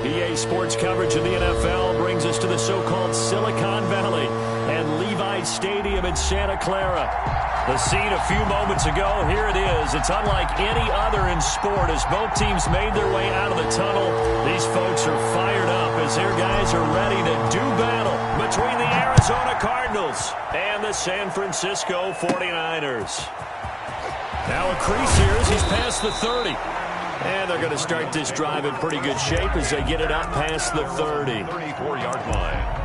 EA Sports coverage of the NFL brings us to the so-called Silicon Valley and Levi Stadium in Santa Clara. The scene a few moments ago, here it is. It's unlike any other in sport as both teams made their way out of the tunnel. These folks are fired up as their guys are ready to do battle between the Arizona Cardinals and the San Francisco 49ers. Now a crease here as he's past the 30. And they're going to start this drive in pretty good shape as they get it up past the 30. 34-yard line.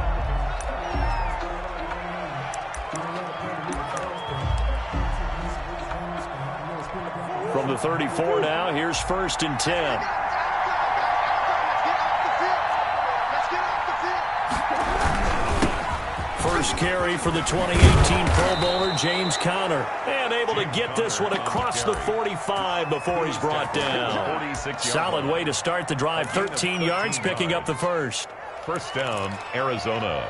From the 34 now, here's 1st and 10. First carry for the 2018 Pro Bowler, James Conner. And able to get this one across the 45 before he's brought down. Solid way to start the drive. 13 yards, picking up the first. First down, Arizona.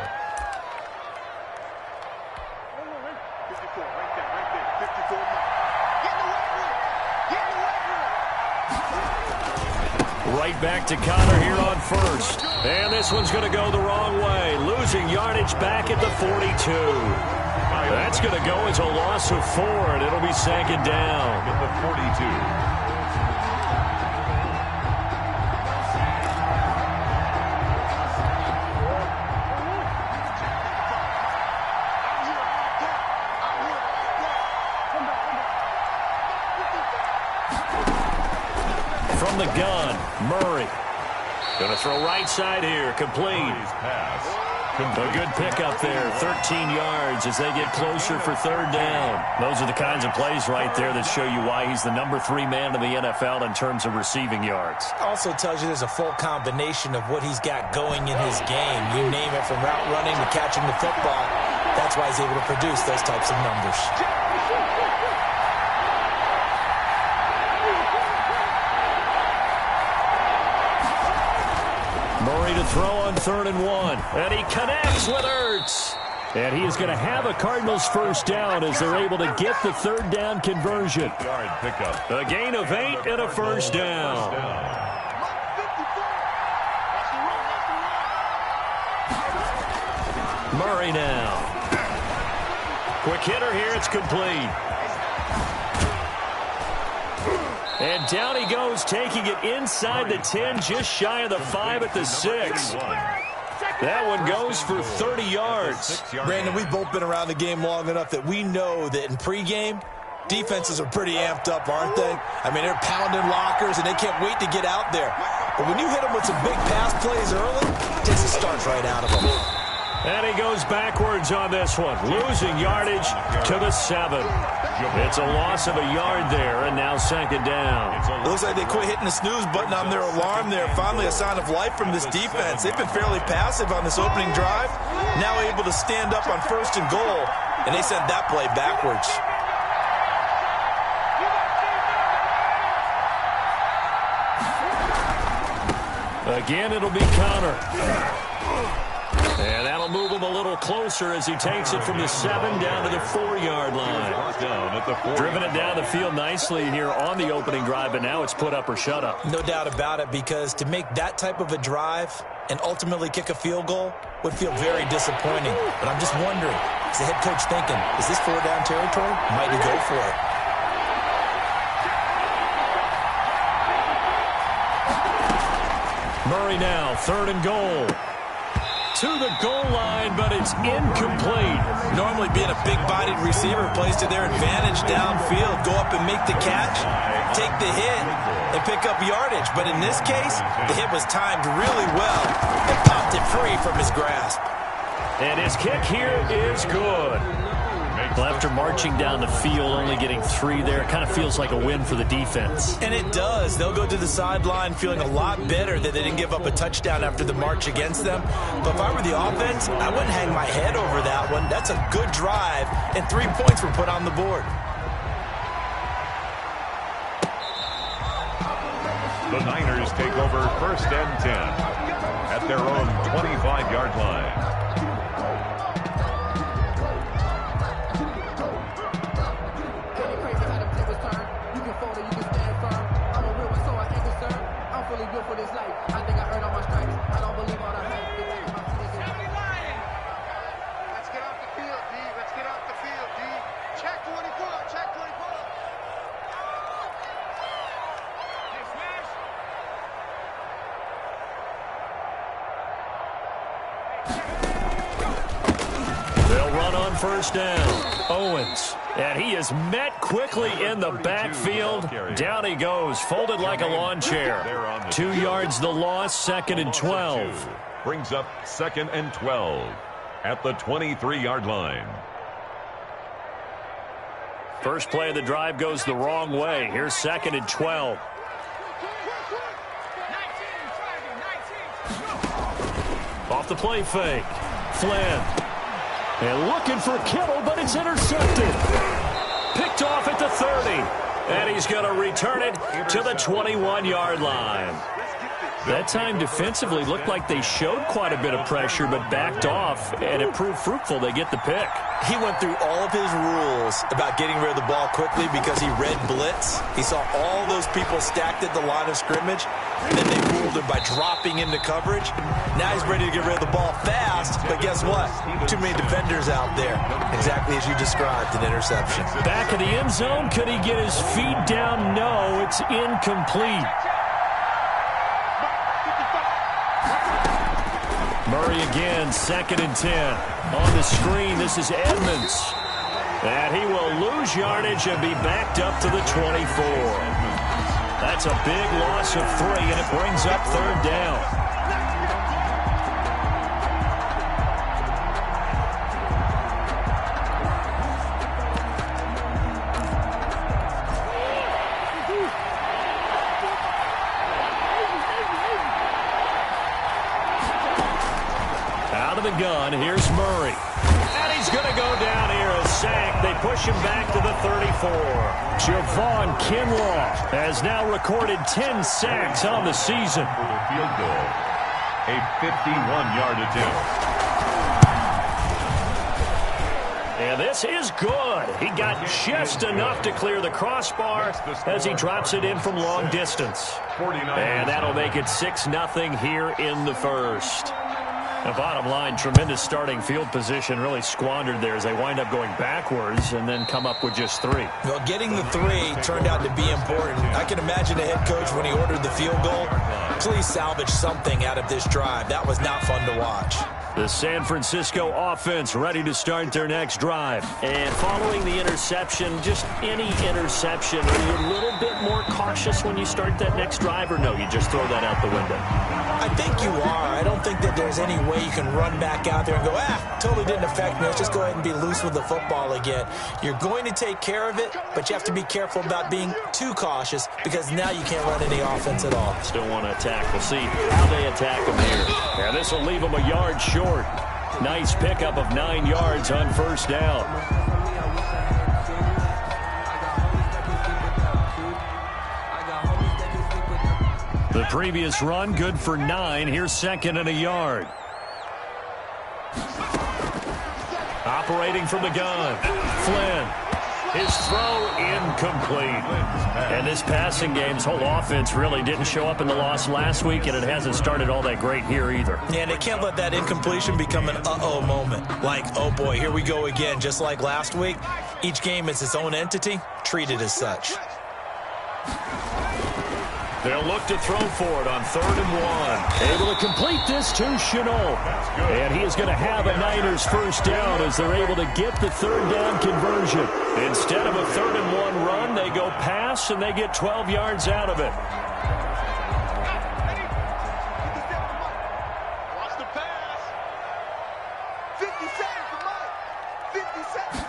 Right back to Conner here on first. And this one's going to go the wrong way. Losing yardage back at the 42. That's going to go as a loss of 4, and it'll be 2nd down. At the 42. From the gun, Murray. Going to throw right side here, complete. A good pickup there, 13 yards as they get closer for 3rd down. Those are the kinds of plays right there that show you why he's the number 3 man in the NFL in terms of receiving yards. Also tells you there's a full combination of what he's got going in his game. You name it, from route running to catching the football. That's why he's able to produce those types of numbers. Murray to throw on 3rd and 1. And he connects with Ertz. And he is going to have a Cardinals first down as they're able to get the 3rd down conversion. Yard pickup. A gain of 8 and a first down. Murray now. Quick hitter here. It's complete. And down he goes, taking it inside the 10, just shy of the 5 at the 6. That one goes for 30 yards. Brandon, we've both been around the game long enough that we know that in pregame, defenses are pretty amped up, aren't they? I mean, they're pounding lockers, and they can't wait to get out there. But when you hit them with some big pass plays early, it takes the starch right out of them. And he goes backwards on this one, losing yardage to the 7. It's a loss of a yard there, and now 2nd down. Looks like they quit hitting the snooze button on their alarm there. Finally a sign of life from this defense. They've been fairly passive on this opening drive. Now able to stand up on 1st and goal, and they sent that play backwards. Again, it'll be Conner. And that'll move him a little closer as he takes it from the 7 down to the 4-yard line. Driven it down the field nicely here on the opening drive, but now it's put up or shut up. No doubt about it, because to make that type of a drive and ultimately kick a field goal would feel very disappointing. But I'm just wondering, is the head coach thinking, is this 4-down territory? Might he go for it? Murray now, 3rd and goal. To the goal line, but it's incomplete. Normally being a big-bodied receiver plays to their advantage downfield. Go up and make the catch, take the hit, and pick up yardage. But in this case, the hit was timed really well and popped it free from his grasp. And his kick here is good. Well, after marching down the field, only getting 3 there, kind of feels like a win for the defense. And it does. They'll go to the sideline feeling a lot better that they didn't give up a touchdown after the march against them. But if I were the offense, I wouldn't hang my head over that one. That's a good drive, and 3 points were put on the board. The Niners take over 1st and 10 at their own 25-yard line. For this life, I think I first down. Owens. And he is met quickly in the backfield. Down he goes, folded like a lawn chair. 2 yards the loss, 2nd and 12. Brings up 2nd and 12 at the 23-yard line. First play of the drive goes the wrong way. Here's 2nd and 12. Off the play fake. Flynn. And looking for Kittle, but it's intercepted. Picked off at the 30. And he's going to return it to the 21-yard line. That time defensively looked like they showed quite a bit of pressure, but backed off, and it proved fruitful. They get the pick. He went through all of his rules about getting rid of the ball quickly because he read blitz. He saw all those people stacked at the line of scrimmage, and then they fooled him by dropping into coverage. Now he's ready to get rid of the ball fast, but guess what? Too many defenders out there. Exactly as you described, an interception. Back of the end zone, could he get his feet down? No, it's incomplete. Murray again, 2nd and 10. On the screen, this is Edmonds. And he will lose yardage and be backed up to the 24. That's a big loss of 3, and it brings up 3rd down. Gun. Here's Murray. And he's going to go down here, a sack. They push him back to the 34. Javon Kinlaw has now recorded 10 sacks on the season. For the field goal, a 51-yard attempt. And this is good. He got just enough to clear the crossbar as he drops it in from long distance. And that'll make it 6-0 here in the first. The bottom line, tremendous starting field position, really squandered there as they wind up going backwards and then come up with just 3. Well, getting the 3 turned out to be important. I can imagine the head coach when he ordered the field goal. Please salvage something out of this drive. That was not fun to watch. The San Francisco offense ready to start their next drive. And following the interception, just any interception, are you a little bit more cautious when you start that next drive, or no, you just throw that out the window? I think you are. I don't think that there's any way you can run back out there and go, totally didn't affect me. Let's just go ahead and be loose with the football again. You're going to take care of it, but you have to be careful about being too cautious because now you can't run any offense at all. Still want to attack. We'll see how they attack them here. Yeah, this will leave them a yard short. Nice pickup of 9 yards on first down. The previous run, good for 9. Here's 2nd and a yard. Operating from the gun. Flynn. His throw incomplete. And this passing game's whole offense really didn't show up in the loss last week, and it hasn't started all that great here either. Yeah, and they can't let that incompletion become an uh-oh moment. Like, oh boy, here we go again, just like last week. Each game is its own entity, treated as such. They'll look to throw for it on 3rd and 1. Able to complete this to Chenault. And he is going to have a Niners first down as they're able to get the 3rd down conversion. Instead of a 3rd and 1 run, they go pass and they get 12 yards out of it. Watch the pass. 50 seconds, 50 seconds.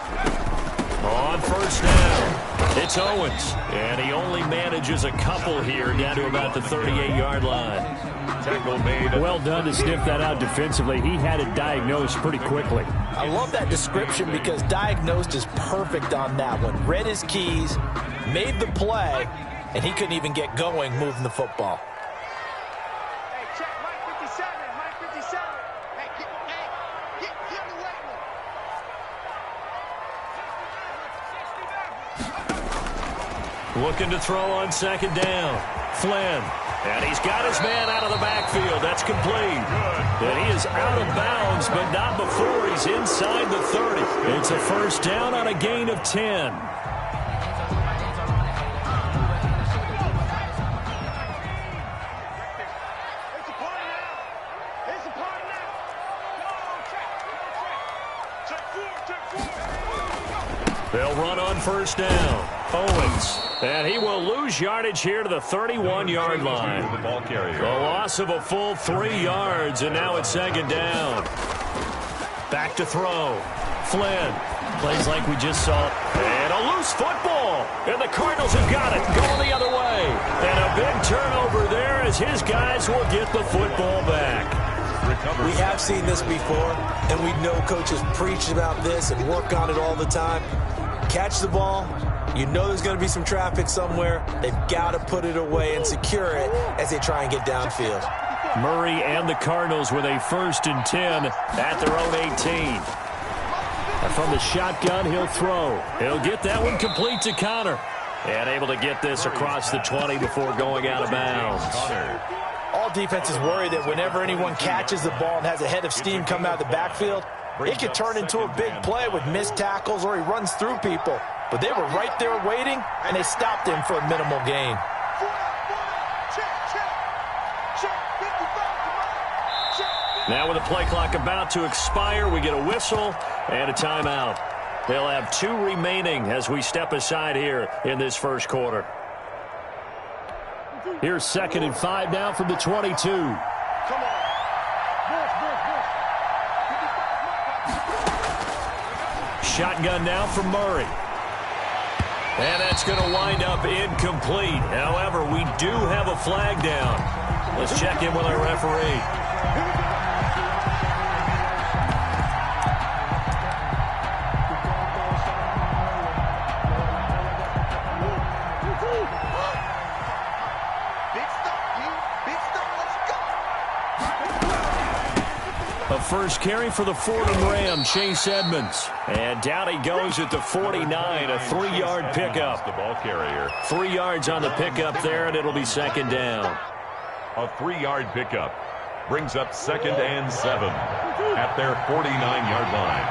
On first down. It's Owens, and he only manages a couple here down to about the 38-yard line. Tackle made. Well done to sniff that out defensively. He had it diagnosed pretty quickly. I love that description because diagnosed is perfect on that one. Read his keys, made the play, and he couldn't even get going moving the football. Hey, check Mike 57, Mike 57. Hey, get the weight room. Looking to throw on 2nd down. Flynn. And he's got his man out of the backfield. That's complete. And he is out of bounds, but not before he's inside the 30. It's a first down on a gain of 10. Check 4, check 4. They'll run on first down. Owens. And he will lose yardage here to the 31-yard line. The ball carrier. A loss of a full 3 yards, and now it's second down. Back to throw. Flynn plays like we just saw. And a loose football. And the Cardinals have got it. Going the other way. And a big turnover there as his guys will get the football back. We have seen this before, and we know coaches preach about this and work on it all the time. Catch the ball. You know there's going to be some traffic somewhere. They've got to put it away and secure it as they try and get downfield. Murray and the Cardinals with a 1st and 10 at their own 18. And from the shotgun, he'll throw. He'll get that one complete to Connor. And able to get this across the 20 before going out of bounds. All defenses worry that whenever anyone catches the ball and has a head of steam come out of the backfield, it could turn into a big play with missed tackles or he runs through people. But they were right there waiting, and they stopped him for a minimal gain. Now with the play clock about to expire, we get a whistle and a timeout. They'll have 2 remaining as we step aside here in this first quarter. Here's 2nd and 5 now from the 22. Shotgun now from Murray. And that's going to wind up incomplete. However, we do have a flag down. Let's check in with our referee. First carry for the Fordham Ram, Chase Edmonds. And down he goes at the 49, a 3-yard pickup. The ball carrier. 3 yards on the pickup there, and it'll be second down. A 3-yard pickup brings up 2nd and 7 at their 49-yard line.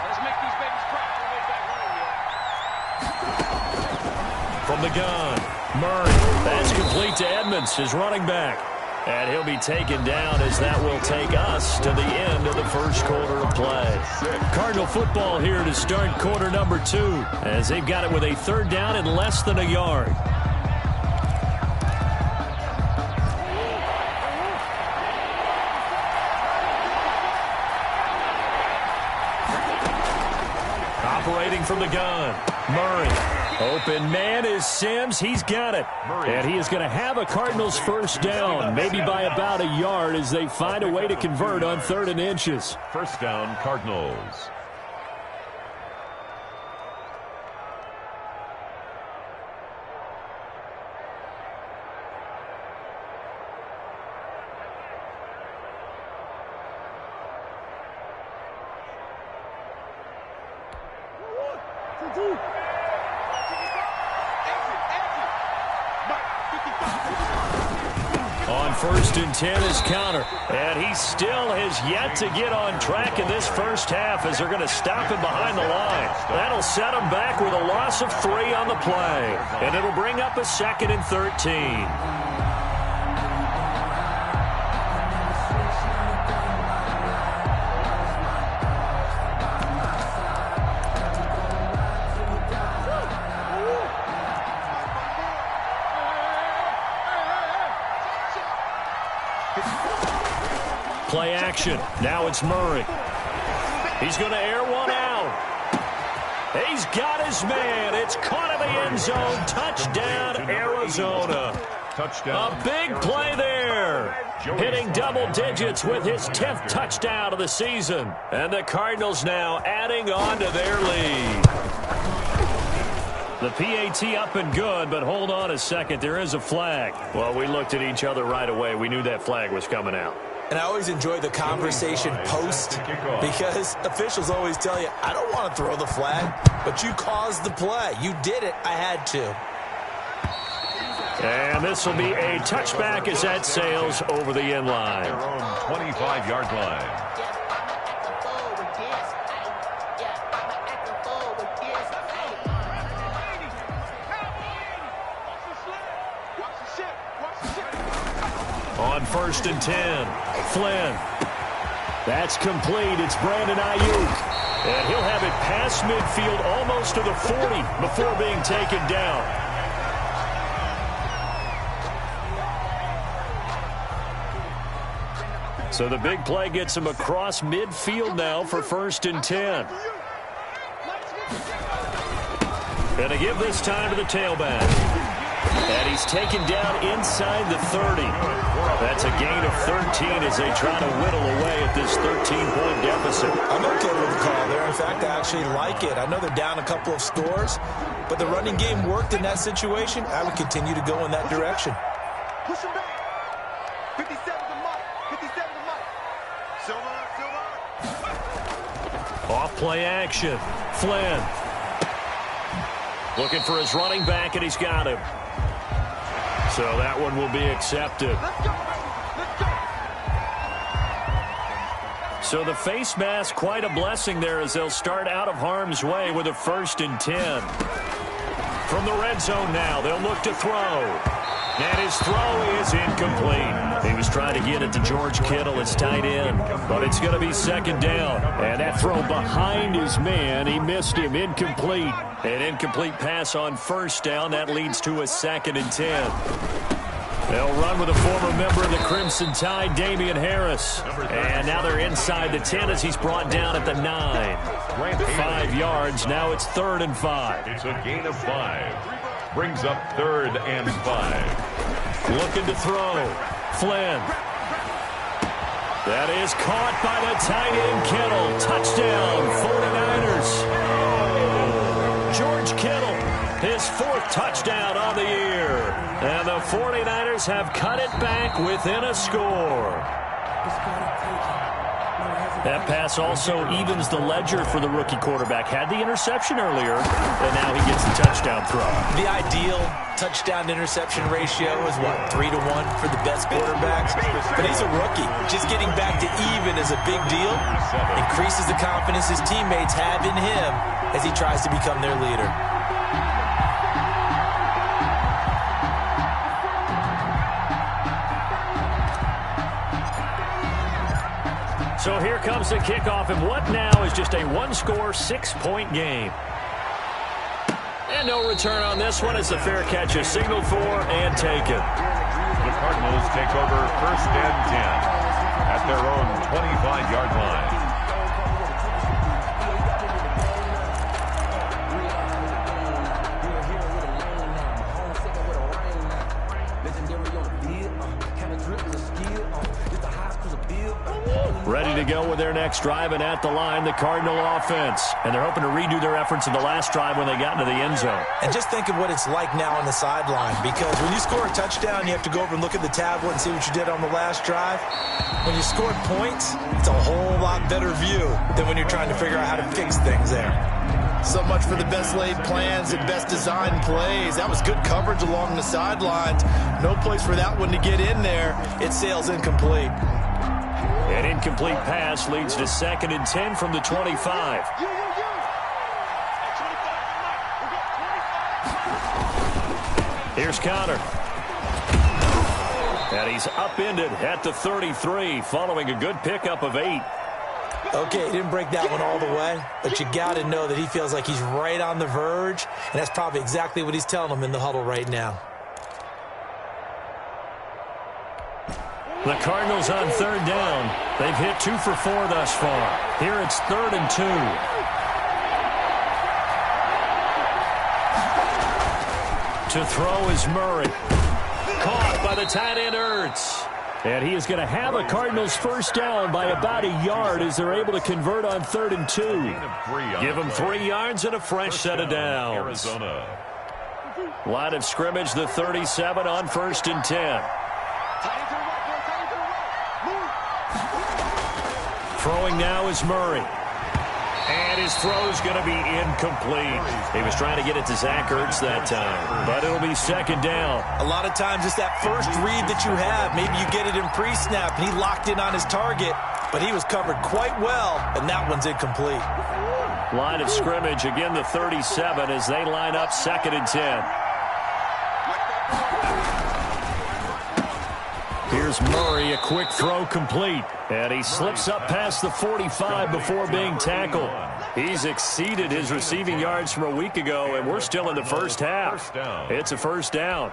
Let's make these babies cry. From the gun, Murray. That's complete to Edmonds, his running back. And he'll be taken down as that will take us to the end of the first quarter of play. Cardinal football here to start quarter number 2 as they've got it with a 3rd down and less than a yard. Operating from the gun, Murray. Open man is Sims. He's got it. And he is going to have a Cardinals first down, maybe by about a yard as they find a way to convert on 3rd and inches. First down, Cardinals. On 1st and 10 is Connor. And he still has yet to get on track in this first half as they're going to stop him behind the line. That'll set him back with a loss of 3 on the play. And it'll bring up a 2nd and 13. Play action. Now it's Murray. He's going to air one out. He's got his man. It's caught in the end zone. Touchdown, Arizona. Touchdown. A big play there. Hitting double digits with his 10th touchdown of the season. And the Cardinals now adding on to their lead. The PAT up and good, but hold on a second. There is a flag. Well, we looked at each other right away. We knew that flag was coming out. And I always enjoy the conversation post because officials always tell you, I don't want to throw the flag, but you caused the play. You did it. I had to. And this will be a touchback as that sails over the end line. Their own 25-yard line. On 1st and 10, Flynn. That's complete. It's Brandon Ayuk. And he'll have it past midfield, almost to the 40, before being taken down. So the big play gets him across midfield now for 1st and 10. And to give this time to the tailback. And he's taken down inside the 30. That's a gain of 13 as they try to whittle away at this 13-point deficit. I'm okay with the call there. In fact, I actually like it. I know they're down a couple of scores, but the running game worked in that situation. I would continue to go in that direction. Push him back. 57 to Mike. 57 to Mike. Silver. Off play action. Flynn. Looking for his running back, and he's got him. So that one will be accepted. Let's go, baby. Let's go. So the face mask, quite a blessing there as they'll start out of harm's way with a 1st and 10. From the red zone now, they'll look to throw. And his throw is incomplete. He was trying to get it to George Kittle, his tight end. But it's going to be 2nd down. And that throw behind his man, he missed him. Incomplete. An incomplete pass on 1st down. That leads to a 2nd and 10. They'll run with a former member of the Crimson Tide, Damian Harris. And now they're inside the 10 as he's brought down at the 9. 5 yards. Now it's 3rd and 5. It's a gain of 5. Brings up 3rd and 5. Looking to throw. Flynn. That is caught by the tight end, Kittle. Touchdown, 49ers. George Kittle, his 4th touchdown on the year. And the 49ers have cut it back within a score. That pass also evens the ledger for the rookie quarterback. Had the interception earlier, and now he gets the touchdown throw. The ideal touchdown-interception ratio is, what, 3 to 1 for the best quarterbacks? But he's a rookie. Just getting back to even is a big deal. Increases the confidence his teammates have in him as he tries to become their leader. So here comes the kickoff, and what now is just a one-score, 6-point game. And no return on this one as the fair catch is signaled for and taken. The Cardinals take over 1st and 10 at their own 25-yard line. Ready to go with their next drive, and at the line, the Cardinal offense. And they're hoping to redo their efforts in the last drive when they got into the end zone. And just think of what it's like now on the sideline, because when you score a touchdown, you have to go over and look at the tablet and see what you did on the last drive. When you scored points, it's a whole lot better view than when you're trying to figure out how to fix things there. So much for the best laid plans and best designed plays. That was good coverage along the sidelines. No place for that one to get in there. It sails incomplete. An incomplete pass leads to 2nd and 10 from the 25. Here's Connor. And he's upended at the 33 following a good pickup of 8. Okay, he didn't break that one all the way, but you got to know that he feels like he's right on the verge, and that's probably exactly what he's telling them in the huddle right now. The Cardinals on 3rd down. They've hit 2 for 4 thus far. Here it's 3rd and 2. To throw is Murray. Caught by the tight end, Ertz. And he is going to have a Cardinals 1st down by about a yard as they're able to convert on 3rd and 2. Give them 3 yards and a fresh set of downs. Line of scrimmage, the 37 on 1st and 10. Throwing now is Murray. And his throw's going to be incomplete. He was trying to get it to Zach Ertz that time, but it'll be 2nd down. A lot of times it's that first read that you have. Maybe you get it in pre-snap, and he locked in on his target, but he was covered quite well, and that one's incomplete. Line of scrimmage, again the 37 as they line up 2nd and 10. Here's Murray, a quick throw complete. And he slips up past the 45 before being tackled. He's exceeded his receiving yards from a week ago, and we're still in the first half. It's a first down.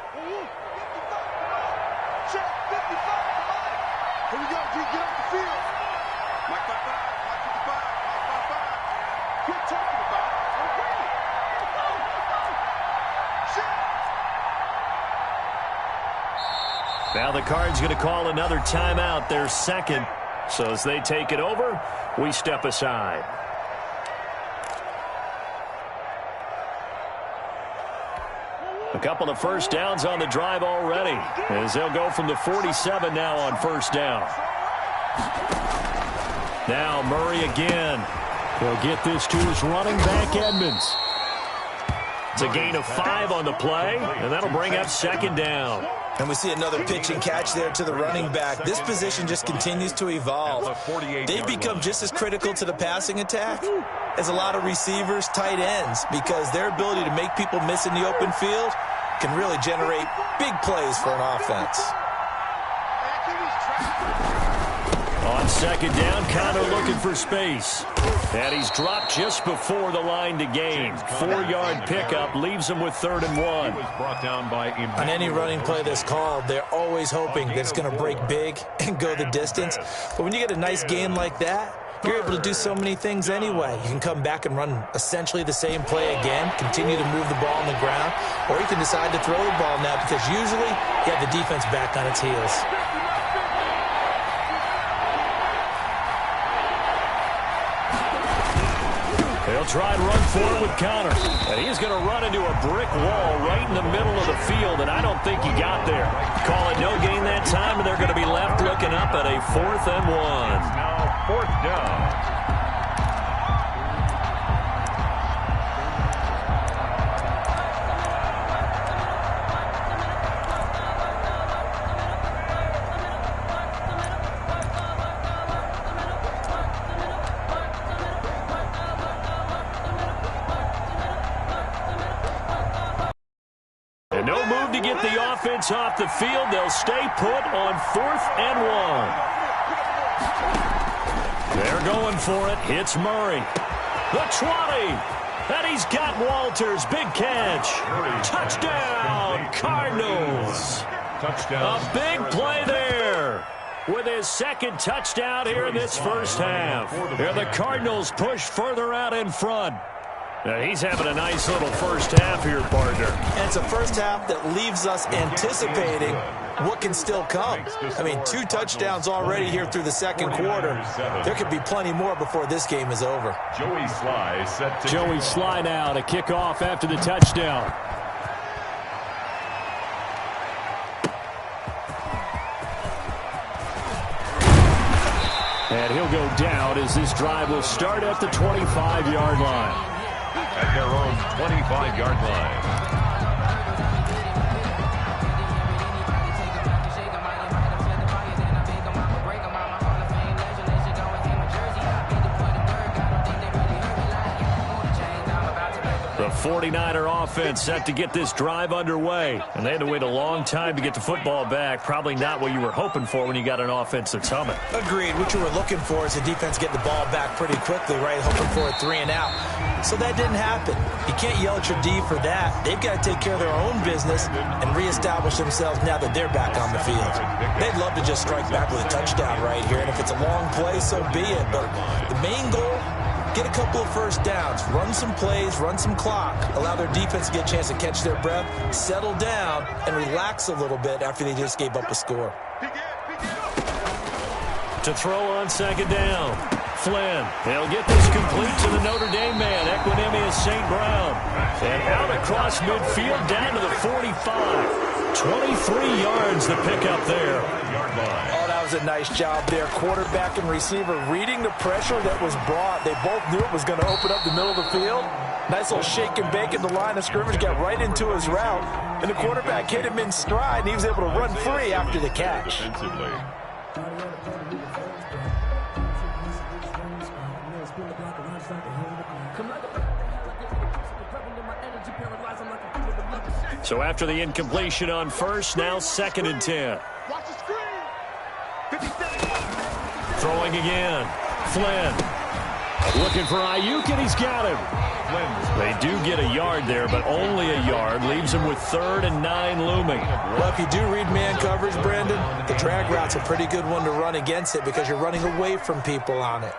Now the Cards going to call another timeout, their second. So as they take it over, we step aside. A couple of first downs on the drive already, as they'll go from the 47 now on first down. Now Murray again. He'll get this to his running back, Edmonds. It's a gain of 5 on the play, and that'll bring up second down. And we see another pitch and catch there to the running back. This position just continues to evolve. They've become just as critical to the passing attack as a lot of receivers, tight ends, because their ability to make people miss in the open field can really generate big plays for an offense. On second down, Connor looking for space. And he's dropped just before the line to gain. 4-yard pickup leaves him with 3rd and 1. On any running play that's called, they're always hoping that it's going to break big and go the distance. But when you get a nice gain like that, you're able to do so many things anyway. You can come back and run essentially the same play again, continue to move the ball on the ground, or you can decide to throw the ball now because usually you have the defense back on its heels. He'll try and run forward with Connor. And he's going to run into a brick wall right in the middle of the field, and I don't think he got there. Call it no gain that time, and they're going to be left looking up at a 4th and 1. Now 4th down. No move to get the offense off the field. They'll stay put on 4th and 1. They're going for it. It's Murray. The 20. And he's got Walters. Big catch. Touchdown, Cardinals. Touchdown. A big play there with his second touchdown here in this first half. Here the Cardinals push further out in front. Now he's having a nice little first half here, partner. And it's a first half that leaves us anticipating what can still come. I mean, 2 touchdowns already here through the second quarter. There could be plenty more before this game is over. Joey Sly set to Joey Sly now to kick off after the touchdown. And he'll go down as this drive will start at the 25-yard line. At their own 25-yard line. The 49er offense set to get this drive underway. And they had to wait a long time to get the football back. Probably not what you were hoping for when you got an offense that's humming. Agreed. What you were looking for is the defense getting the ball back pretty quickly, right? Hoping for a 3 and out. So that didn't happen. You can't yell at your D for that. They've got to take care of their own business and reestablish themselves now that they're back on the field. They'd love to just strike back with a touchdown right here. And if it's a long play, so be it. But the main goal, get a couple of first downs, run some plays, run some clock, allow their defense to get a chance to catch their breath, settle down, and relax a little bit after they just gave up a score. To throw on second down. Flynn, they'll get this complete to the Notre Dame man, Equinemius St. Brown. And out across midfield down to the 45. 23 yards the pickup there. Oh, that was a nice job there. Quarterback and receiver reading the pressure that was brought. They both knew it was going to open up the middle of the field. Nice little shake and bake at the line of scrimmage, got right into his route. And the quarterback hit him in stride, and he was able to run free after the catch. So after the incompletion on first, now 2nd and 10. Watch the screen. 57. Throwing again. Flynn. Looking for Ayuk, and he's got him. They do get a yard there, but only a yard. Leaves him with 3rd and 9 looming. Well, if you do read man coverage, Brandon, the drag route's a pretty good one to run against it because you're running away from people on it.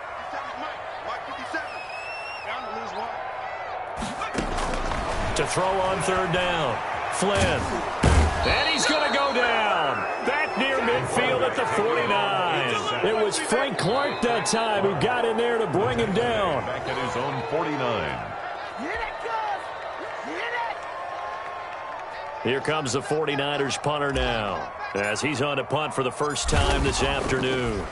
To throw on 3rd down. Flynn. And he's going to go down. Back near midfield at the 49. It was Frank Clark that time who got in there to bring him down. Back at his own 49. Here comes the 49ers punter now, as he's on to punt for the first time this afternoon.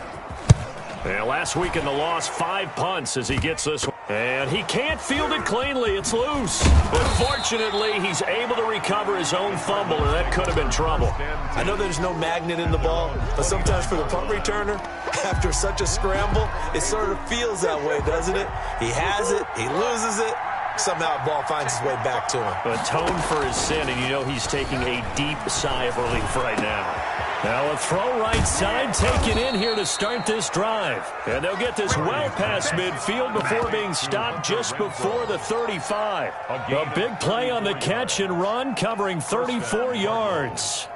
And last week in the loss, 5 punts as he gets this one. And he can't field it cleanly. It's loose. But fortunately, he's able to recover his own fumble, and that could have been trouble. I know there's no magnet in the ball, but sometimes for the punt returner, after such a scramble, it sort of feels that way, doesn't it? He has it, he loses it, somehow the ball finds its way back to him. Atone for his sin, and you know he's taking a deep sigh of relief right now. Now a throw right side taken in here to start this drive. And they'll get this well past midfield before being stopped just before the 35. A big play on the catch and run, covering 34 yards.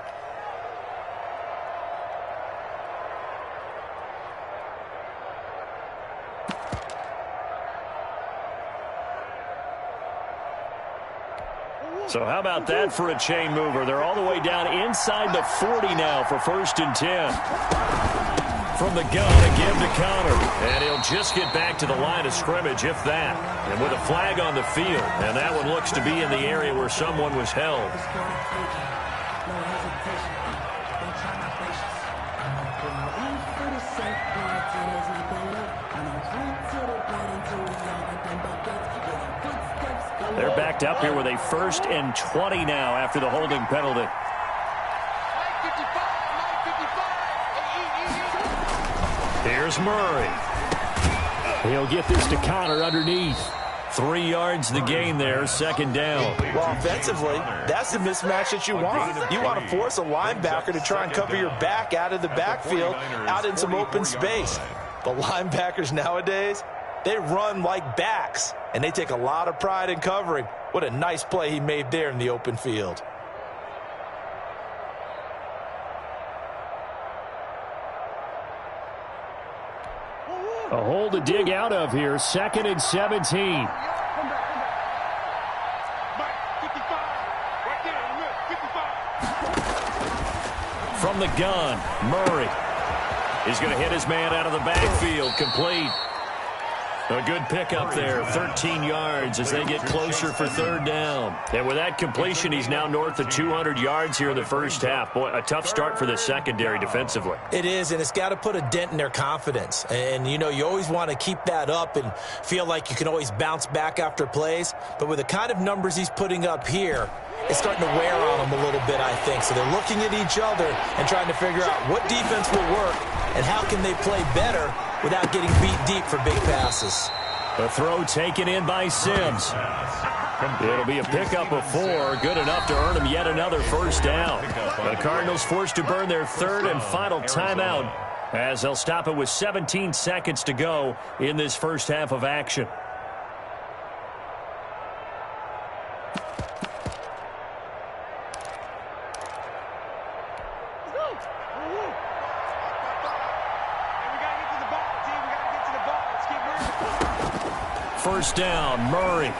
So how about that for a chain mover? They're all the way down inside the 40 now for 1st and 10. From the gun, again to Connor. And he'll just get back to the line of scrimmage, if that. And with a flag on the field. And that one looks to be in the area where someone was held. They're backed up here with a 1st and 20 now after the holding penalty. Here's Murray. He'll get this to Connor underneath. 3 yards the gain there, 2nd down. Well, offensively, that's the mismatch that you want. You want to force a linebacker to try and cover your back out of the backfield, out in some open space. The linebackers nowadays, they run like backs, and they take a lot of pride in covering. What a nice play he made there in the open field. A hole to dig out of here, 2nd and 17. From the gun, Murray. He's going to hit his man out of the backfield, complete. A good pickup there, 13 yards as they get closer for 3rd down. And with that completion, he's now north of 200 yards here in the first half. Boy, a tough start for the secondary defensively. It is, and it's got to put a dent in their confidence. And, you know, you always want to keep that up and feel like you can always bounce back after plays. But with the kind of numbers he's putting up here, it's starting to wear on them a little bit, I think. So they're looking at each other and trying to figure out what defense will work and how can they play better without getting beat deep for big passes. A throw taken in by Sims. It'll be a pickup of 4, good enough to earn him yet another 1st down. The Cardinals forced to burn their 3rd and final timeout as they'll stop it with 17 seconds to go in this first half of action. First down, Murray.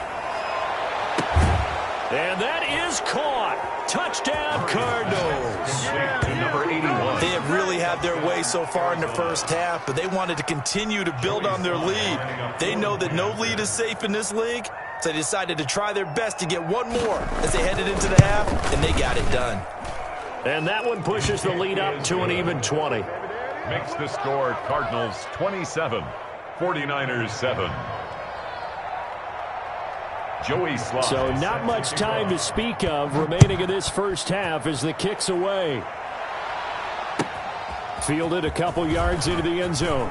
And that is caught. Touchdown, Cardinals. To number 81. They have really had their way so far in the first half, but they wanted to continue to build on their lead. They know that no lead is safe in this league, so they decided to try their best to get one more as they headed into the half, and they got it done. And that one pushes the lead up to an even 20. Makes the score Cardinals 27, 49ers 7. Joey Slaughter. So not much time to speak of remaining in this first half as the kick's away. Fielded a couple yards into the end zone.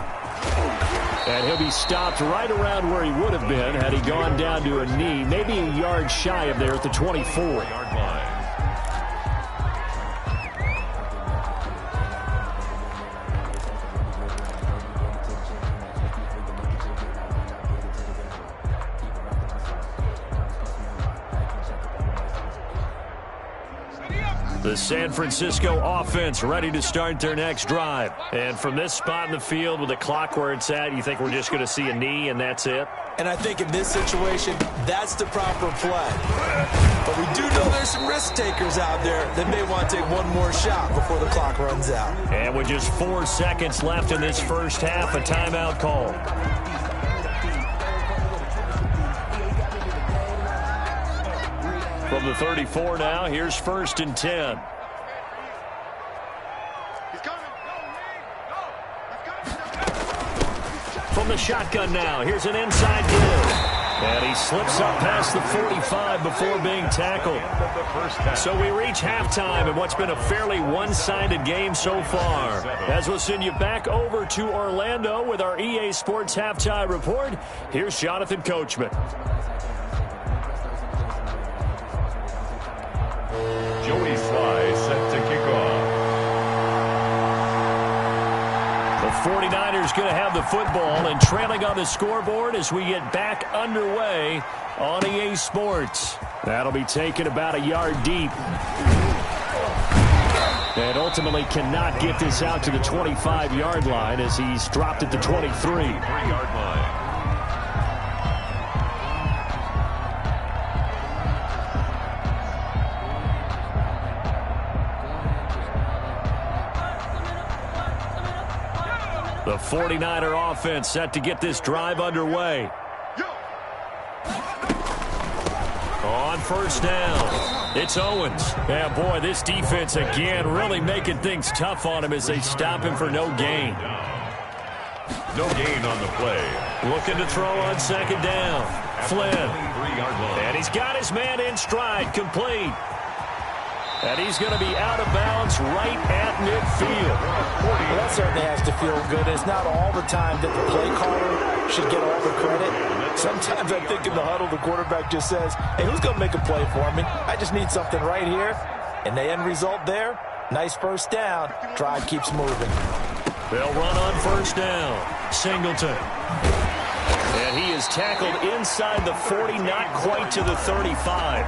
And he'll be stopped right around where he would have been had he gone down to a knee, maybe a yard shy of there at the 24-yard line. The San Francisco offense ready to start their next drive. And from this spot in the field with the clock where it's at, you think we're just going to see a knee and that's it? And I think in this situation, that's the proper play. But we do know there's some risk takers out there that may want to take one more shot before the clock runs out. And with just 4 seconds left in this first half, a timeout call. From the 34 now, here's 1st and 10. From the shotgun now, here's an inside give. And he slips up past the 45 before being tackled. So we reach halftime in what's been a fairly one-sided game so far. As we'll send you back over to Orlando with our EA Sports Halftime Report, here's Jonathan Coachman. Joey Sly set to kick off. The 49ers going to have the football and trailing on the scoreboard as we get back underway on EA Sports. That'll be taken about a yard deep. And ultimately cannot get this out to the 25-yard line as he's dropped at the 23. 3-yard line. The 49er offense set to get this drive underway. On first down, it's Owens. Yeah, boy, this defense again really making things tough on him as they stop him for no gain. No gain on the play. Looking to throw on 2nd down. Flynn. 3-yard line. And he's got his man in stride, complete. And he's going to be out of bounds right at midfield. Well, that certainly has to feel good. It's not all the time that the play caller should get all the credit. Sometimes I think in the huddle, the quarterback just says, hey, who's going to make a play for me? I just need something right here. And the end result there, nice first down. Drive keeps moving. They'll run on first down. Singleton. And he is tackled inside the 40, not quite to the 35.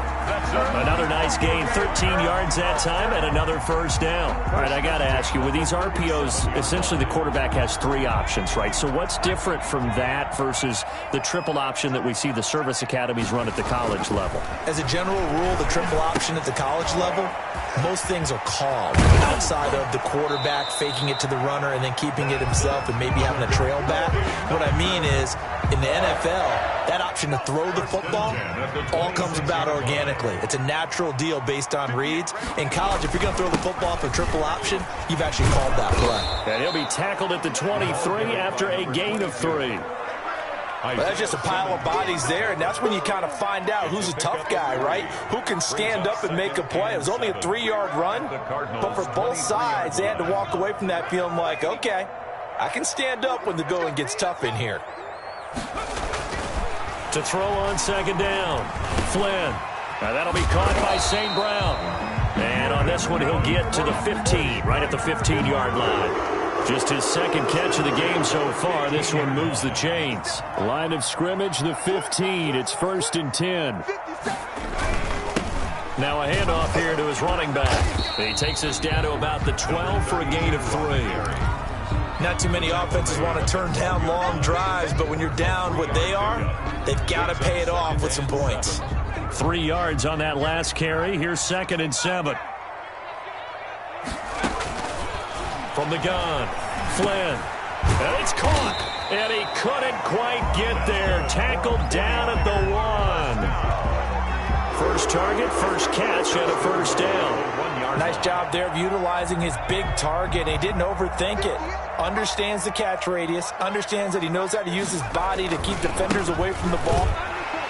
Another nice gain, 13 yards that time, and another first down. All right, I got to ask you, with these RPOs, essentially the quarterback has 3 options, right? So what's different from that versus the triple option that we see the service academies run at the college level? As a general rule, the triple option at the college level, most things are called outside of the quarterback faking it to the runner and then keeping it himself and maybe having a trail back. What I mean is, in the NFL, that option to throw the football all comes about organically. It's a natural deal based on reads. In college, if you're going to throw the football for triple option, you've actually called that play. And he'll be tackled at the 23 after a gain of 3. Well, that's just a pile of bodies there, and that's when you kind of find out who's a tough guy, right? Who can stand up and make a play. It was only a 3-yard run, but for both sides, they had to walk away from that feeling like, okay, I can stand up when the going gets tough in here. To throw on 2nd down, Flynn. Now that'll be caught by St. Brown. And on this one, he'll get to the 15, right at the 15-yard line. Just his 2nd catch of the game so far. This one moves the chains. Line of scrimmage, the 15. It's 1st and 10. Now a handoff here to his running back. He takes us down to about the 12 for a gain of 3. Not too many offenses want to turn down long drives, but when you're down what they are, they've got to pay it off with some points. 3 yards on that last carry. Here's 2nd and 7. From the gun, Flynn. And it's caught. And he couldn't quite get there. Tackled down at the 1. First target, first catch, and a first down. Nice job there of utilizing his big target. He didn't overthink it. Understands the catch radius. Understands that he knows how to use his body to keep defenders away from the ball.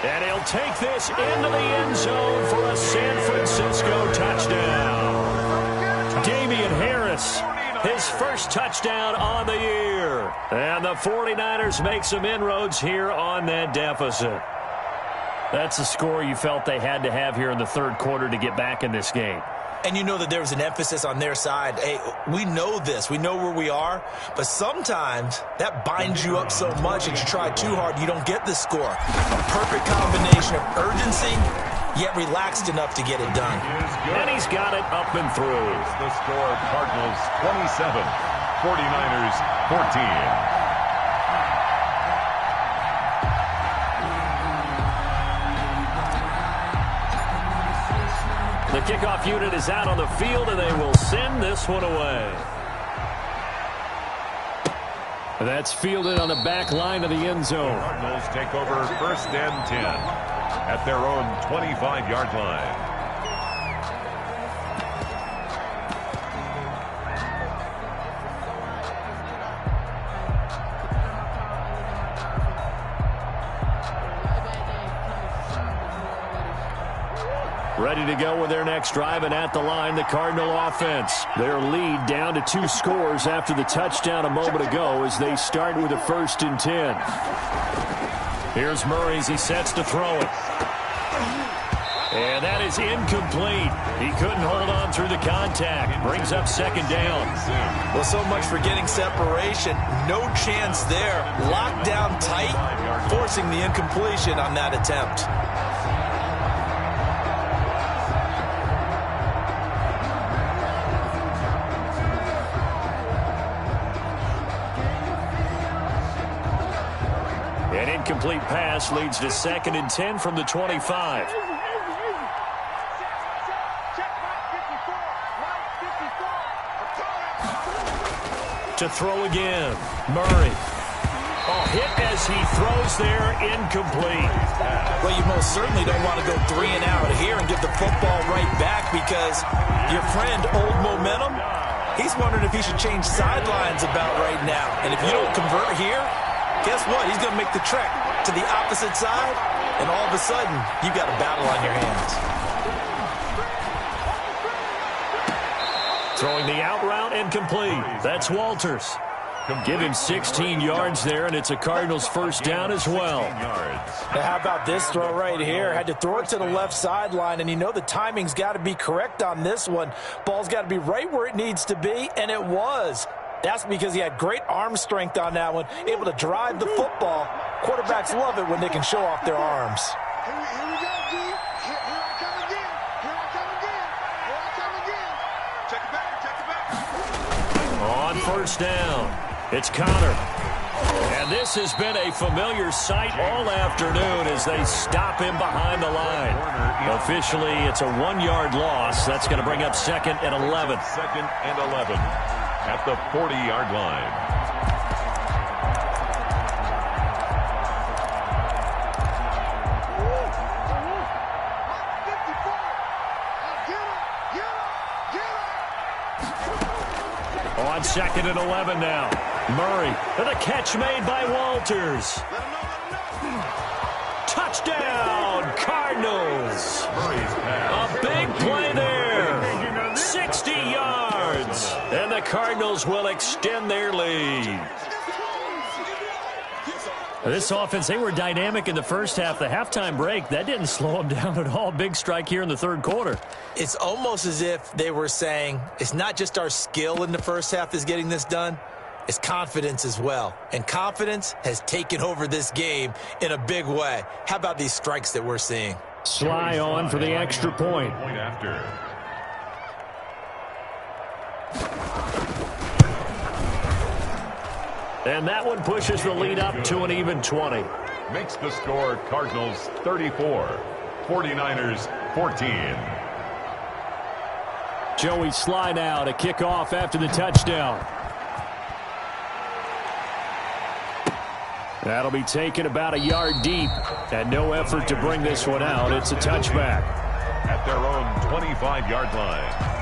And he'll take this into the end zone for a San Francisco touchdown. Damian Harris, his first touchdown on the year. And the 49ers make some inroads here on that deficit. That's the score you felt they had to have here in the 3rd quarter to get back in this game. And you know that there was an emphasis on their side. Hey, we know this. We know where we are. But sometimes that binds you up so much that you try too hard, you don't get the score. A perfect combination of urgency yet relaxed enough to get it done. And he's got it up and through. The score, Cardinals 27, 49ers 14. The kickoff unit is out on the field, and they will send this one away. That's fielded on the back line of the end zone. Cardinals take over first and 10 at their own 25-yard line. Ready to go with their next drive, and at the line, the Cardinal offense. Their lead down to 2 scores after the touchdown a moment ago as they start with a 1st and 10. Here's Murray as he sets to throw it. And that is incomplete. He couldn't hold on through the contact. Brings up 2nd down. Well, so much for getting separation. No chance there. Locked down tight, forcing the incompletion on that attempt. An incomplete pass leads to 2nd and 10 from the 25. To throw again, Murray. Oh, hit as he throws there, incomplete. Well, you most certainly don't want to go 3 and out here and give the football right back, because your friend, Old Momentum, he's wondering if he should change sidelines about right now. And if you don't convert here, guess what? He's going to make the trek to the opposite side, and all of a sudden, you've got a battle on your hands. Throwing the out route, incomplete. That's Walters. Give him 16 yards there, and it's a Cardinals 1st down as well. Now, how about this throw right here? Had to throw it to the left sideline, and you know the timing's got to be correct on this one. Ball's got to be right where it needs to be, and it was. That's because he had great arm strength on that one, able to drive the football. Quarterbacks love it when they can show off their arms. Here we go, G. Here I come again. Here I come again. Here I come again. Check it back. Check it back. On 1st down, it's Connor. And this has been a familiar sight all afternoon as they stop him behind the line. Officially, it's a 1-yard loss. That's going to bring up 2nd and 11. 2nd and 11 at the 40-yard line. On 2nd and 11 now. Murray, and a catch made by Walters. Touchdown, Cardinals. A big play there. 60 yards. And the Cardinals will extend their lead. This offense, they were dynamic in the first half. The halftime break, that didn't slow them down at all. Big strike here in the 3rd quarter. It's almost as if they were saying, it's not just our skill in the first half that's getting this done, it's confidence as well. And confidence has taken over this game in a big way. How about these strikes that we're seeing? Sly on for the extra point. Point after. And that one pushes the lead up to an even 20. Makes the score Cardinals 34, 49ers 14. Joey Sly now to kick off after the touchdown. That'll be taken about a yard deep, and no effort to bring this one out. It's a touchback. At their own 25-yard line.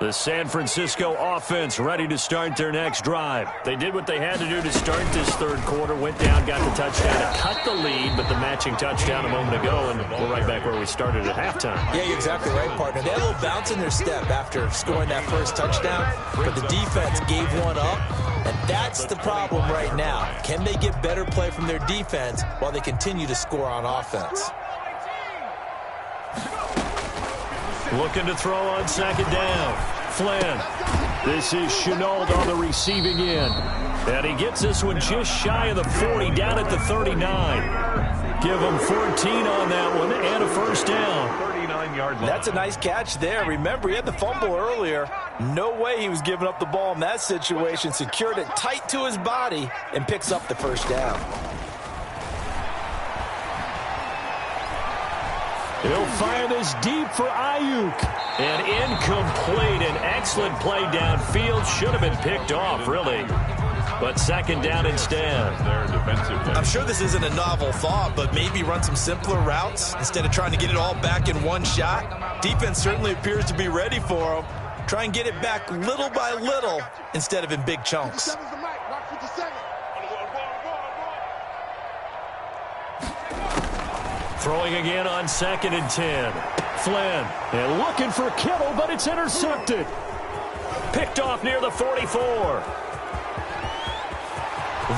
The San Francisco offense ready to start their next drive. They did what they had to do to start this third quarter. Went down, got the touchdown, and cut the lead, but the matching touchdown a moment ago, and we're right back where we started at halftime. Yeah, you're exactly right, partner. They had a little bounce in their step after scoring that first touchdown, but the defense gave one up, and that's the problem right now. Can they get better play from their defense while they continue to score on offense? Looking to throw on second down. Flynn. This is Chenault on the receiving end. And he gets this one just shy of the 40, down at the 39. Give him 14 on that one and a first down. 39-yard line. That's a nice catch there. Remember, he had the fumble earlier. No way he was giving up the ball in that situation. Secured it tight to his body and picks up the first down. He'll fire this deep for Ayuk. And incomplete. An excellent play downfield. Should have been picked off, really. But second down instead. I'm sure this isn't a novel thought, but maybe run some simpler routes instead of trying to get it all back in one shot. Defense certainly appears to be ready for him. Try and get it back little by little instead of in big chunks. Throwing again on second and 10. Flynn, and looking for Kittle, but it's intercepted. Picked off near the 44.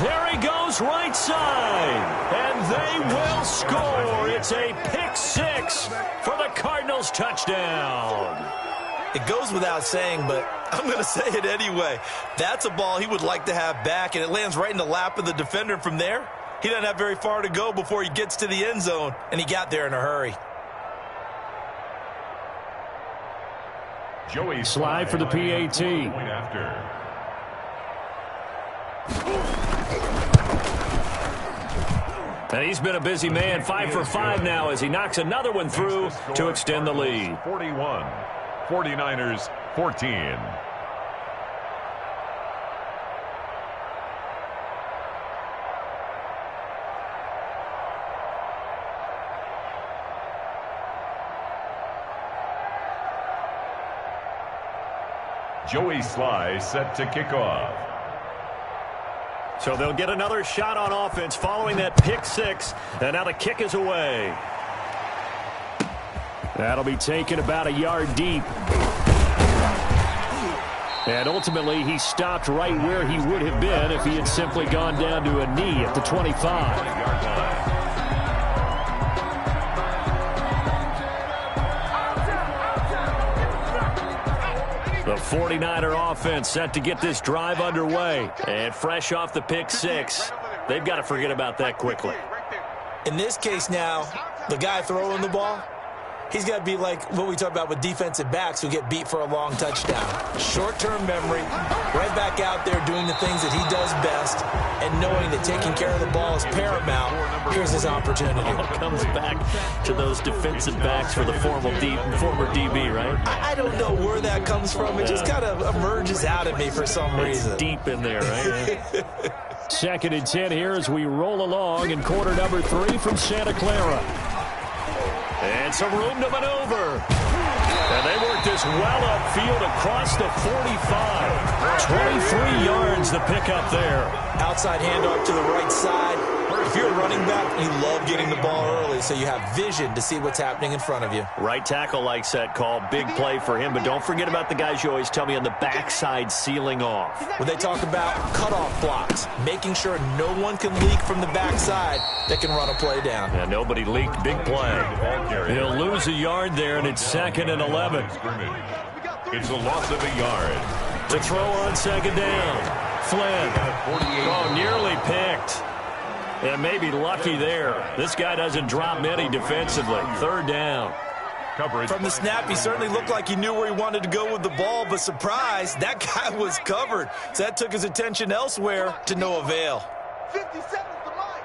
There he goes, right side. And they will score. It's a pick six for the Cardinals touchdown. It goes without saying, but I'm going to say it anyway. That's a ball he would like to have back, and it lands right in the lap of the defender from there. He doesn't have very far to go before he gets to the end zone, and he got there in a hurry. Joey Slide for the PAT. And he's been a busy man, 5 for 5 now as he knocks another one through to extend the lead. 41, 49ers 14. Joey Sly set to kick off. So they'll get another shot on offense following that pick six. And now the kick is away. That'll be taken about a yard deep. And ultimately, he stopped right where he would have been if he had simply gone down to a knee at the 25. The 49er offense set to get this drive underway. And fresh off the pick six, they've got to forget about that quickly. In this case now, the guy throwing the ball, he's got to be like what we talk about with defensive backs who get beat for a long touchdown. Short-term memory, right back out there doing the things that he does best, and knowing that taking care of the ball is paramount. Here's his opportunity. All comes back to those defensive backs for the former DB, right? I don't know where that comes from. It just kind of emerges out of me for some reason. Deep in there, right? Second and 10 here as we roll along in quarter number 3 from Santa Clara. And some room to maneuver. And they work this well upfield across the 45. 23 yards the pickup there. Outside handoff to the right side. If you're a running back, you love getting the ball early so you have vision to see what's happening in front of you. Right tackle likes that call. Big play for him. But don't forget about the guys you always tell me on the backside sealing off. When they talk about cutoff blocks, making sure no one can leak from the backside that can run a play down. Yeah, nobody leaked. Big play. He'll lose a yard there, and it's second and 11. It's a loss of a yard. To throw on second down. Flynn. Oh, nearly picked. And maybe lucky there. This guy doesn't drop many defensively. Third down. Coverage. From the snap, he certainly looked like he knew where he wanted to go with the ball, but surprise, that guy was covered. So that took his attention elsewhere to no avail. 57's the mic.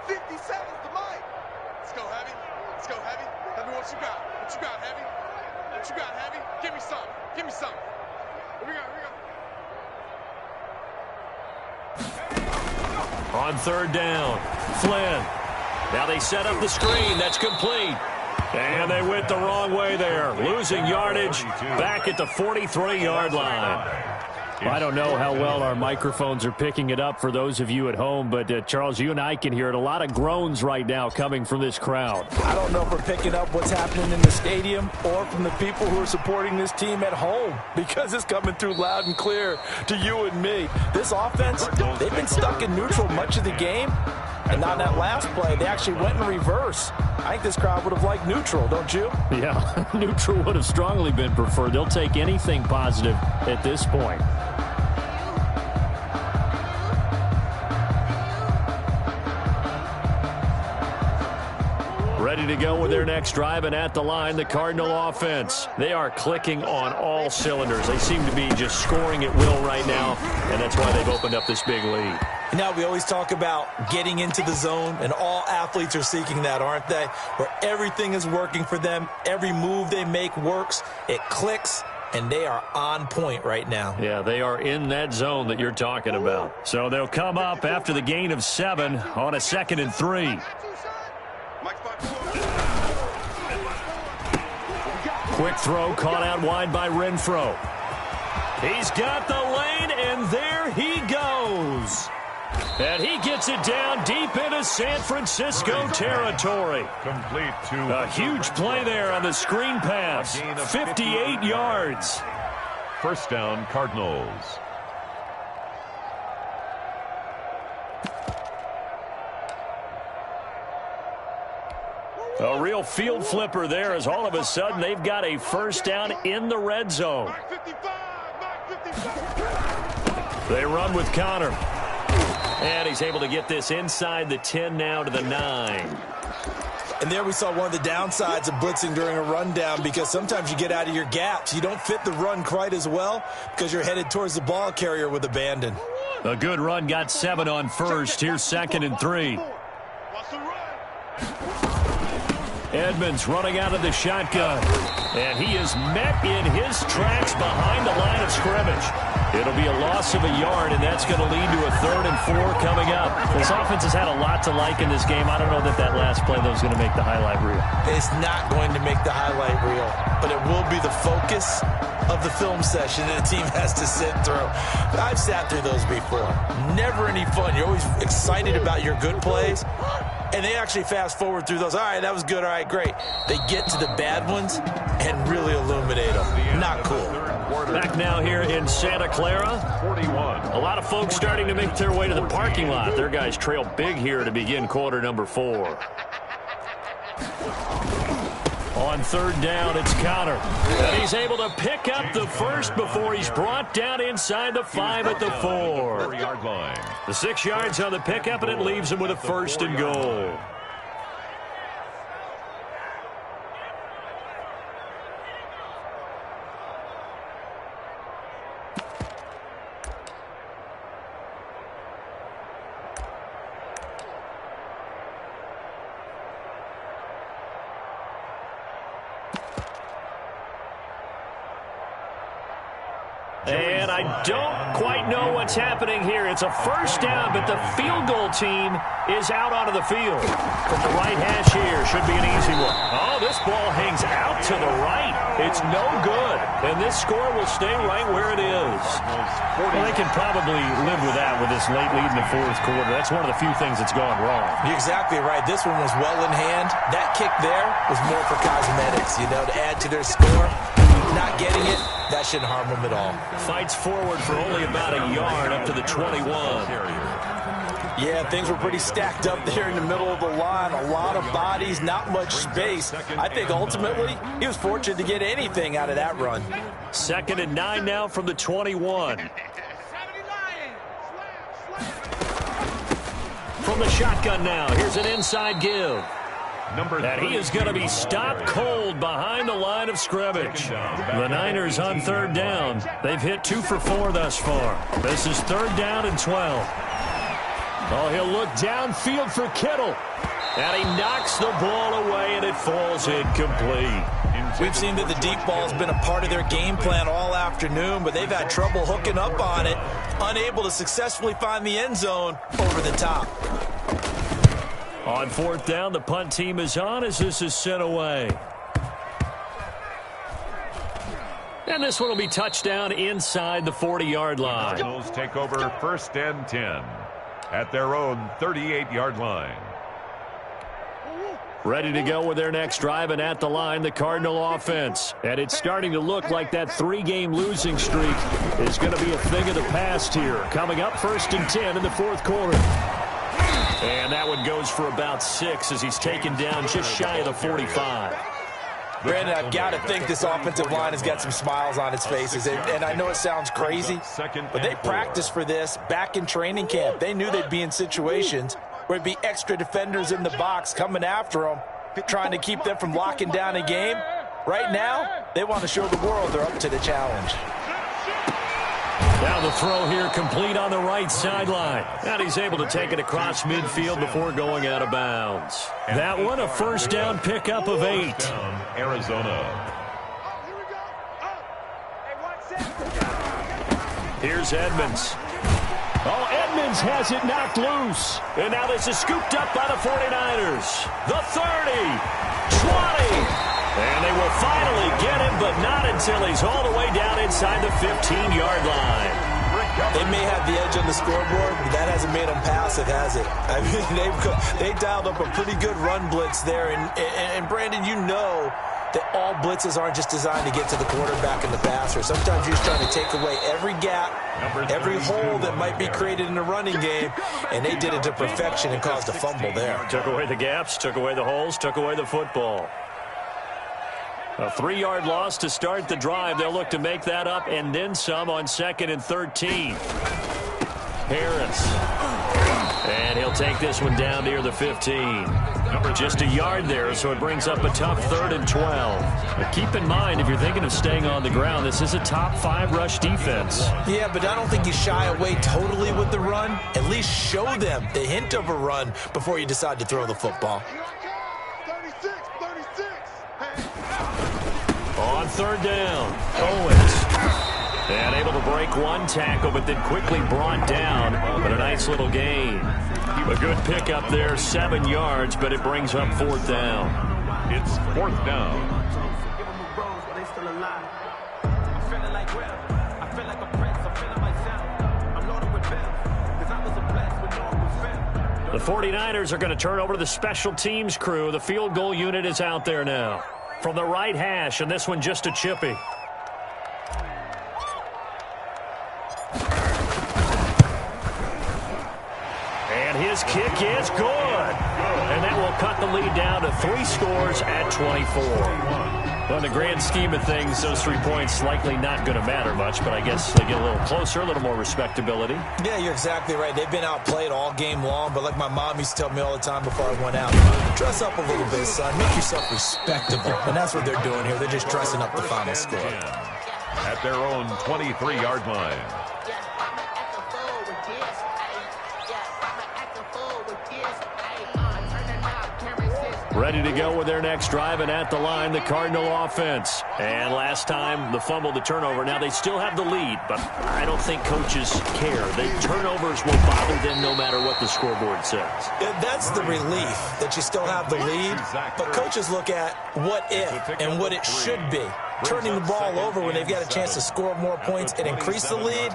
57's the mic. Let's go, Heavy. Let's go, Heavy. Tell me what you got. What you got, Heavy? What you got, Heavy? Give me some. Give me some. Here we go. Here we go. On third down, Flynn. Now they set up the screen. That's complete. And they went the wrong way there, losing yardage back at the 43-yard line. I don't know how well our microphones are picking it up for those of you at home, but Charles, you and I can hear it. A lot of groans right now coming from this crowd. I don't know if we're picking up what's happening in the stadium or from the people who are supporting this team at home, because it's coming through loud and clear to you and me. This offense, they've been stuck in neutral much of the game, and on that last play, they actually went in reverse. I think this crowd would have liked neutral, don't you? Yeah, neutral would have strongly been preferred. They'll take anything positive at this point. Ready to go with their next drive, and at the line, the Cardinal offense. They are clicking on all cylinders. They seem to be just scoring at will right now, and that's why they've opened up this big lead. Now, we always talk about getting into the zone, and all athletes are seeking that, aren't they? Where everything is working for them. Every move they make works. It clicks, and they are on point right now. Yeah, they are in that zone that you're talking about. So they'll come up after the gain of 7 on a 2nd and 3. Quick throw caught out wide by Renfro. He's got the lane, and there he goes. And he gets it down deep into San Francisco territory. Complete to a huge play there on the screen pass. 58 yards. First down, Cardinals. A real field flipper there, as all of a sudden they've got a first down in the red zone. They run with Connor. And he's able to get this inside the 10 now to the 9. And there we saw one of the downsides of blitzing during a rundown, because sometimes you get out of your gaps. You don't fit the run quite as well because you're headed towards the ball carrier with abandon. A good run, got 7 on first. Here's 2nd and 3. Edmonds running out of the shotgun. And he is met in his tracks behind the line of scrimmage. It'll be a loss of a yard, and that's going to lead to a 3rd and 4 coming up. This offense has had a lot to like in this game. I don't know that last play, though, is going to make the highlight reel. It's not going to make the highlight reel, but it will be the focus of the film session that a team has to sit through. I've sat through those before. Never any fun. You're always excited about your good plays, and they actually fast forward through those. All right, that was good. All right, great. They get to the bad ones and really illuminate them. Not cool. Back now here in Santa Clara. 41. A lot of folks starting to make their way to the parking lot. Their guys trail big here to begin quarter number 4. On 3rd down, it's Connor. And he's able to pick up the first before he's brought down inside the 5 at the 4. 4-yard line. The 6 yards on the pickup, and it leaves him with a 1st and goal. And I don't quite know what's happening here. It's a first down, but the field goal team is out onto the field. From the right hash here, should be an easy one. Oh, this ball hangs out to the right. It's no good. And this score will stay right where it is. Well, they can probably live with that with this late lead in the 4th quarter. That's one of the few things that's gone wrong. You're exactly right. This one was well in hand. That kick there was more for cosmetics, to add to their score. Not getting it, that shouldn't harm them at all. Fights forward for only about a yard up to the 21. Yeah, things were pretty stacked up there in the middle of the line. A lot of bodies, not much space. I think ultimately he was fortunate to get anything out of that run. 2nd and 9 now from the 21. From the shotgun now, here's an inside give. And he is going to be stopped cold behind the line of scrimmage. The Niners on 3rd down. They've hit 2 for 4 thus far. This is 3rd down and 12. Oh, he'll look downfield for Kittle. And he knocks the ball away, and it falls incomplete. We've seen that the deep ball has been a part of their game plan all afternoon, but they've had trouble hooking up on it, unable to successfully find the end zone over the top. On fourth down, the punt team is on as this is sent away. And this one will be touchdown inside the 40-yard line. The Cardinals take over first and 10 at their own 38-yard line. Ready to go with their next drive, and at the line, the Cardinal offense. And it's starting to look like that 3-game losing streak is going to be a thing of the past here. Coming up first and 10 in the fourth quarter. And that one goes for about 6 as he's taken down just shy of the 45. Brandon, I've got to think this offensive line has got some smiles on its faces. And I know it sounds crazy, but they practiced for this back in training camp. They knew they'd be in situations where it'd be extra defenders in the box coming after them, trying to keep them from locking down a game. Right now, they want to show the world they're up to the challenge. Now the throw here complete on the right sideline. And he's able to take it across midfield before going out of bounds. That one a first down pickup of 8. Arizona. Here's Edmonds. Oh, Edmonds has it knocked loose. And now this is scooped up by the 49ers. The 30, 20. And they will finally get him, but not until he's all the way down inside the 15-yard line. They may have the edge on the scoreboard, but that hasn't made them passive, has it? I mean, they dialed up a pretty good run blitz there. And Brandon, you know that all blitzes aren't just designed to get to the quarterback and the passer. Sometimes you're just trying to take away every gap, every hole that might be created in the running game, and they did it to perfection and caused a fumble there. Took away the gaps, took away the holes, took away the football. A 3-yard loss to start the drive. They'll look to make that up and then some on 2nd and 13. Harris. And he'll take this one down near the 15. Just a yard there, so it brings up a tough 3rd and 12. But keep in mind, if you're thinking of staying on the ground, this is a top 5 rush defense. Yeah, but I don't think you shy away totally with the run. At least show them the hint of a run before you decide to throw the football. On 3rd down, Owens. And able to break one tackle, but then quickly brought down. But a nice little gain. A good pickup there, 7 yards, but it brings up 4th down. It's 4th down. The 49ers are going to turn over to the special teams crew. The field goal unit is out there now. From the right hash, and this one just a chippy. And his kick is good. And that will cut the lead down to 3 scores at 24. Well, in the grand scheme of things, those 3 points likely not going to matter much, but I guess they get a little closer, a little more respectability. Yeah, you're exactly right. They've been outplayed all game long, but like my mom used to tell me all the time before I went out, dress up a little bit, son. Make yourself respectable. And that's what they're doing here. They're just dressing up the final score. At their own 23-yard line. Ready to go with their next drive, and at the line, the Cardinal offense. And last time, the fumble, the turnover. Now, they still have the lead, but I don't think coaches care. The turnovers will bother them no matter what the scoreboard says. Yeah, that's the relief, that you still have the lead. But coaches look at what if and what it should be. Turning the ball over when they've got a chance to score more points and increase the lead,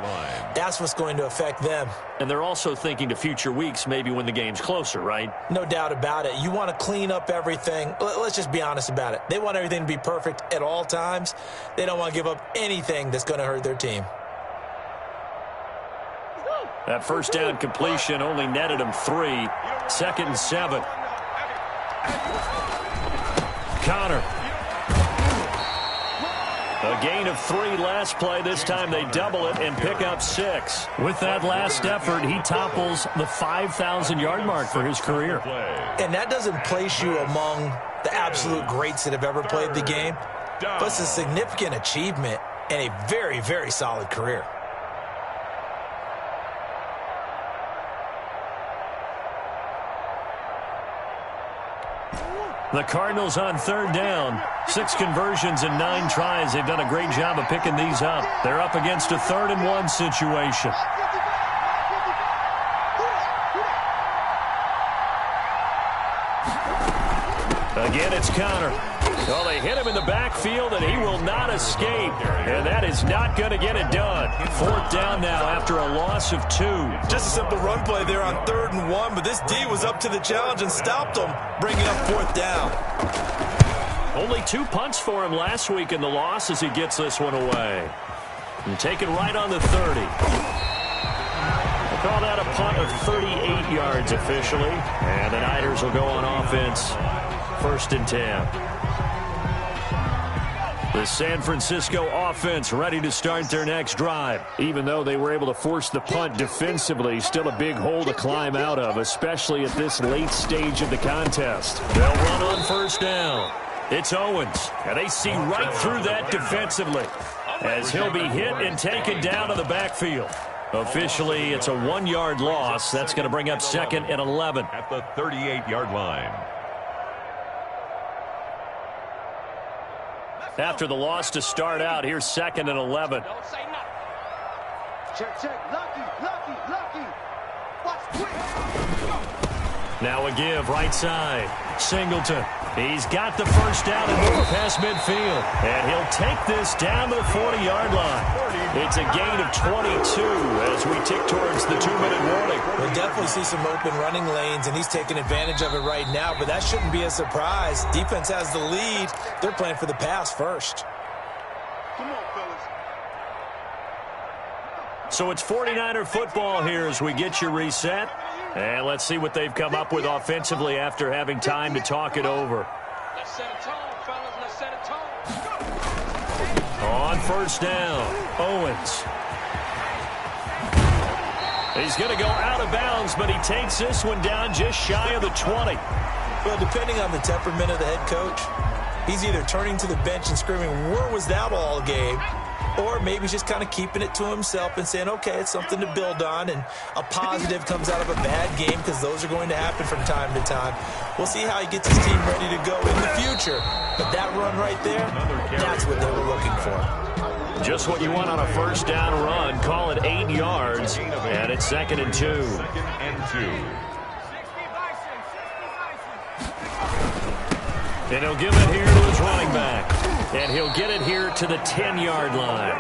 that's what's going to affect them. And they're also thinking to future weeks, maybe when the game's closer, right? No doubt about it. You want to clean up everything. Let's just be honest about it. They want everything to be perfect at all times. They don't want to give up anything that's going to hurt their team. That first down completion only netted him 3. 2nd and 7. Connor. A gain of 3 last play. This time they double it and pick up 6. With that last effort, he topples the 5,000-yard mark for his career. And that doesn't place you among the absolute greats that have ever played the game, but it's a significant achievement and a very, very solid career. The Cardinals on 3rd down. 6 conversions and 9 tries. They've done a great job of picking these up. They're up against a 3rd and 1 situation. Again, it's Connor. Well, they hit him in the backfield, and he will not escape. And that is not going to get it done. 4th down now after a loss of 2. Just a simple run play there on 3rd and 1, but this D was up to the challenge and stopped him, bringing up 4th down. Only 2 punts for him last week in the loss as he gets this one away. And taken right on the 30. We'll call that a punt of 38 yards officially. And the Niners will go on offense. 1st and 10. The San Francisco offense ready to start their next drive. Even though they were able to force the punt defensively, still a big hole to climb out of, especially at this late stage of the contest. They'll run on 1st down. It's Owens, and they see right through that defensively as he'll be hit and taken down to the backfield. Officially, it's a 1-yard loss. That's going to bring up 2nd and 11. At the 38-yard line. After the loss to start out, here's 2nd and 11. Don't say nothing. Check, check. Lucky. Watch quick. Now a give, right side. Singleton. He's got the 1st down and move past midfield. And he'll take this down to the 40-yard line. It's a gain of 22 as we tick towards the 2-minute warning. We'll definitely see some open running lanes, and he's taking advantage of it right now, but that shouldn't be a surprise. Defense has the lead. They're playing for the pass first. Come on, fellas. So it's 49er football here as we get you reset. And let's see what they've come up with offensively after having time to talk it over. Let's set a tone, fellas. Let's set a tone. On 1st down, Owens. He's going to go out of bounds, but he takes this one down just shy of the 20. Well, depending on the temperament of the head coach, he's either turning to the bench and screaming, "Where was that all game?" Or maybe just kind of keeping it to himself and saying, okay, it's something to build on, and a positive comes out of a bad game, because those are going to happen from time to time. We'll see how he gets his team ready to go in the future. But that run right there, that's what they were looking for. Just what you want on a 1st down run. Call it 8 yards, and it's 2nd and 2. 2nd and 2. And he'll give it here to his running back. And he'll get it here to the 10-yard line.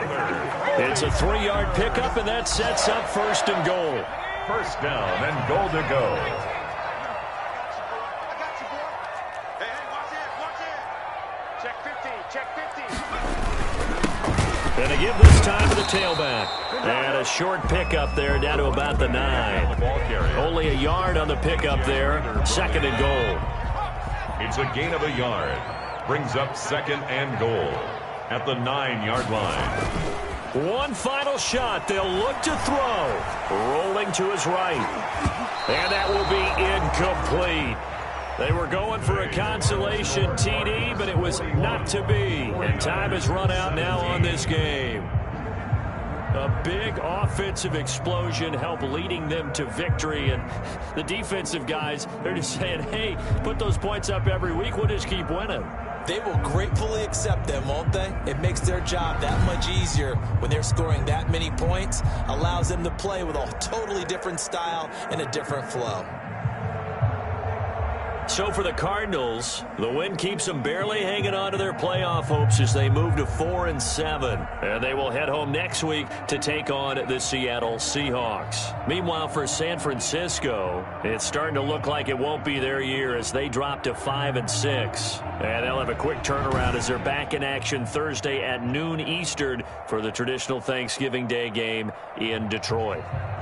It's a 3-yard pickup, and that sets up 1st and goal. 1st down and goal to go. I got you, boy. Hey, watch it. Check 50. And a give this time to the tailback. And a short pickup there down to about the 9. Only a yard on the pickup there. 2nd and goal. It's a gain of a yard. Brings up 2nd and goal at the 9-yard line. One final shot. They'll look to throw. Rolling to his right. And that will be incomplete. They were going for a consolation TD, but it was not to be. And time has run out now on this game. A big offensive explosion helped leading them to victory. And the defensive guys, they're just saying, hey, put those points up every week. We'll just keep winning. They will gratefully accept them, won't they? It makes their job that much easier when they're scoring that many points. Allows them to play with a totally different style and a different flow. So for the Cardinals, the win keeps them barely hanging on to their playoff hopes as they move to 4-7. And they will head home next week to take on the Seattle Seahawks. Meanwhile, for San Francisco, it's starting to look like it won't be their year as they drop to 5-6. And they'll have a quick turnaround as they're back in action Thursday at noon Eastern for the traditional Thanksgiving Day game in Detroit.